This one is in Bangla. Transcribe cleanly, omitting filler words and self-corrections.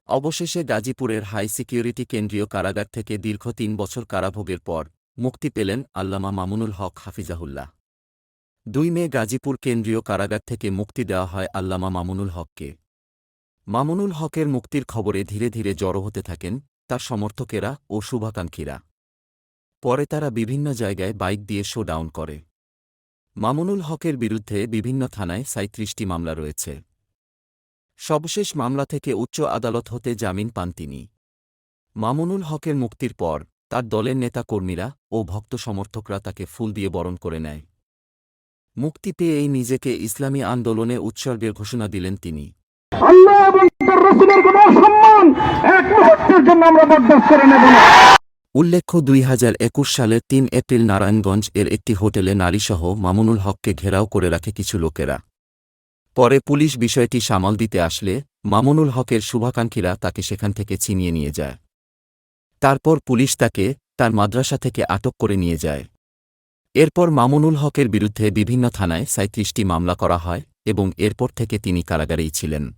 অবশেষে গাজীপুরের হাই সিকিউরিটি কেন্দ্রীয় কারাগার থেকে দীর্ঘ ৩ বছর কারাভোগের পর মুক্তি পেলেন আল্লামা মামুনুল হক হাফিজাহুল্লাহ। ২ মে গাজীপুর কেন্দ্রীয় কারাগার থেকে মুক্তি দেওয়া হয় আল্লামা মামুনুল হককে। মামুনুল হকের মুক্তির খবরে ধীরে ধীরে জড়ো হতে থাকেন তার সমর্থকেরা ও শুভাকাঙ্ক্ষীরা। পরে তারা বিভিন্ন জায়গায় বাইক দিয়ে শো ডাউন করে। মামুনুল হকের বিরুদ্ধে বিভিন্ন থানায় ৩৭টি মামলা রয়েছে। সর্বশেষ মামলা থেকে উচ্চ আদালত হতে জামিন পান তিনি। মামুনুল হকের মুক্তির পর তার দলের নেতা-কর্মীরা ও ভক্ত সমর্থকরা তাকে ফুল দিয়ে বরণ করে নেয়। মুক্তি পেয়েই নিজেকে ইসলামী আন্দোলনে উৎসর্গের ঘোষণা দিলেন তিনি। আল্লাহ এবং তার রাসূলের কোন সম্মান এক মুহূর্তের জন্য আমরা বরদাস্ত করে নেব না। উল্লেখ্য ২০২১ সালের ৩ এপ্রিল নারায়ণগঞ্জ এর একটি হোটেলে নারীসহ মামুনুল হককে ঘেরাও করে রাখে কিছু লোকেরা। পরে পুলিশ বিষয়টি সামাল দিতে আসলে মামুনুল হকের শুভাকাঙ্ক্ষীরা তাকে সেখান থেকে ছিনিয়ে নিয়ে যায়। তারপর পুলিশ তাকে তার মাদ্রাসা থেকে আটক করে নিয়ে যায়। এরপর মামুনুল হকের বিরুদ্ধে বিভিন্ন থানায় ৩৭টি মামলা করা হয় এবং এরপর থেকে তিনি কারাগারেই ছিলেন।